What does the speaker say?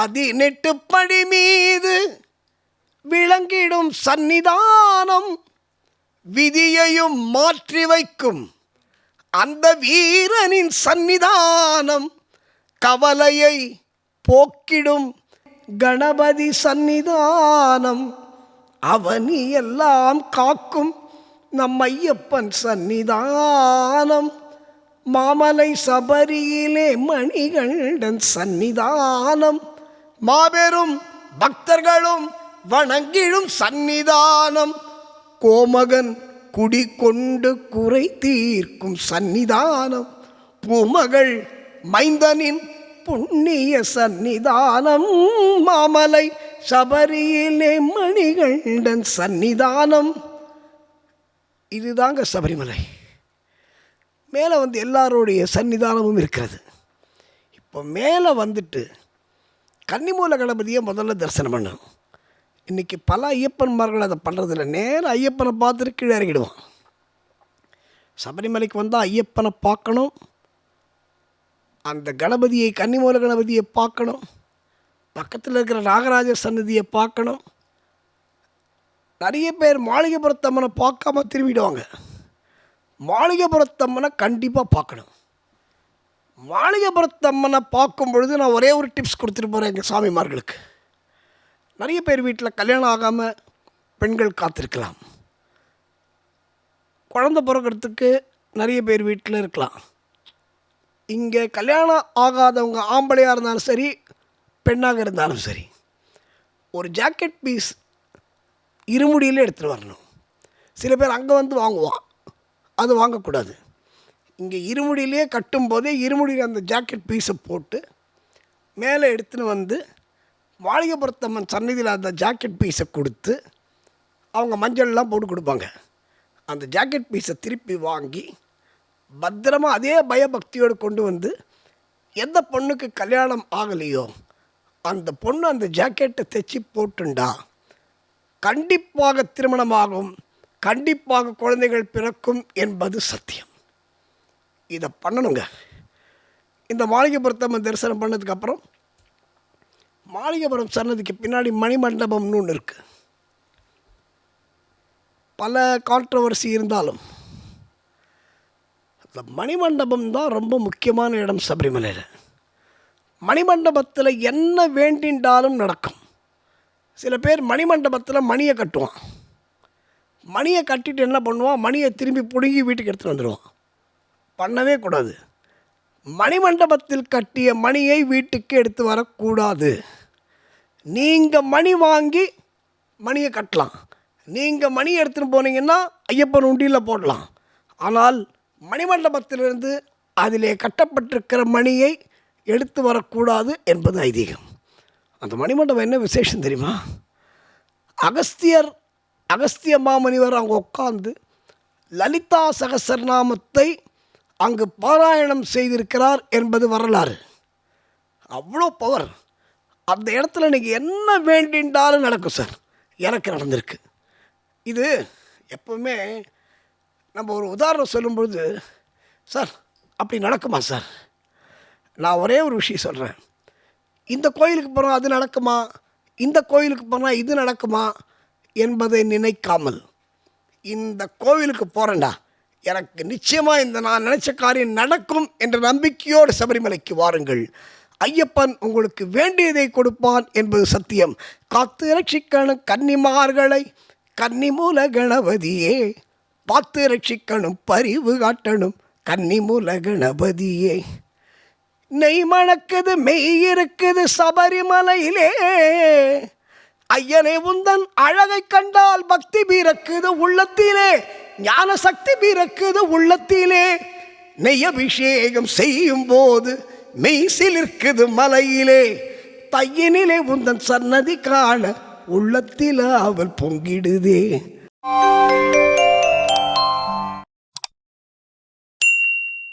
18 படி மீது விளங்கிடும் சந்நிதானம், விதியையும் மாற்றி வைக்கும் அந்த வீரனின் சந்நிதானம், கவலையை போக்கிடும் கணபதி சந்நிதானம், அவனி எல்லாம் காக்கும் நம் ஐயப்பன் சந்நிதானம், மாமலை சபரியிலே மணிகண்டன் சந்நிதானம், மாபெரும் பக்தர்களும் வணங்கிடும் சந்நிதானம், கோமகன் குடிகொண்டு குறை தீர்க்கும் சந்நிதானம், பூமகள் மைந்தனின் புண்ணிய சந்நிதானம், மாமலை சபரியிலே மணிகண்டன் சந்நிதானம். இதுதாங்க சபரிமலை. மேலே வந்து எல்லாருடைய சந்நிதானமும் இருக்கிறது. இப்போ மேலே வந்துட்டு கன்னிமூல கணபதியை முதல்ல தரிசனம் பண்ணணும். இன்றைக்கி பல ஐயப்பன்மார்கள் அதை பண்ணுறதில்ல. நேரம் ஐயப்பனை பார்த்துட்டு கீழே இறங்கிடுவான். சபரிமலைக்கு வந்தால் ஐயப்பனை பார்க்கணும், அந்த கணபதியை கன்னிமூல கணபதியை பார்க்கணும், பக்கத்தில் இருக்கிற நாகராஜர் சன்னதியை பார்க்கணும். நிறைய பேர் மாளிகைபுரத்தம்மனை பார்க்காம திரும்பிடுவாங்க. மாளிகைபுரத்தம்மனை கண்டிப்பாக பார்க்கணும். மாளிகைபுரத்தம்மனை பார்க்கும் பொழுது நான் ஒரே ஒரு டிப்ஸ் கொடுத்துட்டு போகிறேன் எங்கள் சாமிமார்களுக்கு. நிறைய பேர் வீட்டில் கல்யாணம் ஆகாமல் பெண்கள் காத்திருக்கலாம். குழந்தை பிறக்கிறதுக்கு நிறைய பேர் வீட்டில் இருக்கலாம். இங்கே கல்யாணம் ஆகாதவங்க ஆம்பளையாக இருந்தாலும் சரி, பெண்ணாக இருந்தாலும் சரி, ஒரு ஜாக்கெட் பீஸ் இருமுடியிலே எடுத்துகிட்டு வரணும். சில பேர் அங்கே வந்து வாங்குவான், அது வாங்கக்கூடாது. இங்கே இருமுடியிலே கட்டும்போதே இருமுடியில் அந்த ஜாக்கெட் பீஸை போட்டு மேலே எடுத்துன்னு வந்து மாளிகைபுரத்தம்மன் சன்னதியில் அந்த ஜாக்கெட் பீஸை கொடுத்து அவங்க மஞ்சள்லாம் போட்டு கொடுப்பாங்க. அந்த ஜாக்கெட் பீஸை திருப்பி வாங்கி பத்திரமாக அதே பயபக்தியோடு கொண்டு வந்து எந்த பொண்ணுக்கு கல்யாணம் ஆகலையோ அந்த பொண்ணு அந்த ஜாக்கெட்டை தைச்சி போட்டுண்டா கண்டிப்பாக திருமணமாகும், கண்டிப்பாக குழந்தைகள் பிறக்கும் என்பது சத்தியம். இதை பண்ணணுங்க. இந்த மாளிகைபுரத்தம்மன் தரிசனம் பண்ணதுக்கப்புறம் மாளிகைபுரம் சன்னதிக்கு பின்னாடி மணிமண்டபம்னு ஒன்று இருக்குது. பல கான்ட்ரவர்சி இருந்தாலும் அந்த மணிமண்டபம் தான் ரொம்ப முக்கியமான இடம் சபரிமலையில். மணிமண்டபத்தில் என்ன வேண்டின்றாலும் நடக்கும். சில பேர் மணிமண்டபத்தில் மணியை கட்டுவான். மணியை கட்டிட்டு என்ன பண்ணுவான், மணியை திரும்பி பிடுங்கி வீட்டுக்கு எடுத்துகிட்டு வந்துடுவான். பண்ணவே கூடாது. மணிமண்டபத்தில் கட்டிய மணியை வீட்டுக்கு எடுத்து வரக்கூடாது. நீங்கள் மணி வாங்கி மணியை கட்டலாம். நீங்கள் மணி எடுத்துகிட்டு போனீங்கன்னா ஐயப்பன் உண்டியில் போடலாம். ஆனால் மணிமண்டபத்திலிருந்து அதிலே கட்டப்பட்டிருக்கிற மணியை எடுத்து வரக்கூடாது என்பது ஐதீகம். அந்த மணிமண்டபம் என்ன விசேஷம் தெரியுமா? அகஸ்திய மாமுனிவர் அங்கே உட்கார்ந்து லலிதா சகஸ்ரநாமத்தை அங்கு பாராயணம் செய்திருக்கிறார் என்பது வரலாறு. அவ்வளோ பவர். அந்த இடத்துல நீங்கள் என்ன வேண்டின்றாலும் நடக்கும் சார். எனக்கு நடந்திருக்கு. இது எப்பவுமே நம்ம ஒரு உதாரணம் சொல்லும்பொழுது, சார் அப்படி நடக்குமா சார்? நான் ஒரே ஒரு விஷயம் சொல்கிறேன். இந்த கோயிலுக்கு போனால் அது நடக்குமா, இந்த கோயிலுக்கு போனால் இது நடக்குமா என்பதை நினைக்காமல் இந்த கோவிலுக்கு போகிறேன்டா, எனக்கு நிச்சயமாக இந்த நான் நினச்ச காரியம் நடக்கும் என்ற நம்பிக்கையோடு சபரிமலைக்கு வாருங்கள். ஐயப்பன் உங்களுக்கு வேண்டியதை கொடுப்பான் என்பது சத்தியம். காத்து ரட்சிக்கணும் கன்னிமார்களை கன்னிமூல கணபதியே, பார்த்து ரட்சிக்கணும் பரிவு காட்டணும் கன்னிமூல கணபதியே. நெய் மணக்குது மெய் இருக்குது சபரிமலையிலே, ஐயனே உந்தன் அழகை கண்டால் பக்தி பிறக்குது உள்ளத்திலே, ஞான சக்தி பிறக்குது உள்ளத்திலே. நெய் அபிஷேகம் செய்யும் போது மெய் சிலிர்க்குது மலையிலே, தையினிலே உந்தன் சன்னதி காண உள்ளத்தில் அவள் பொங்கிடுதே.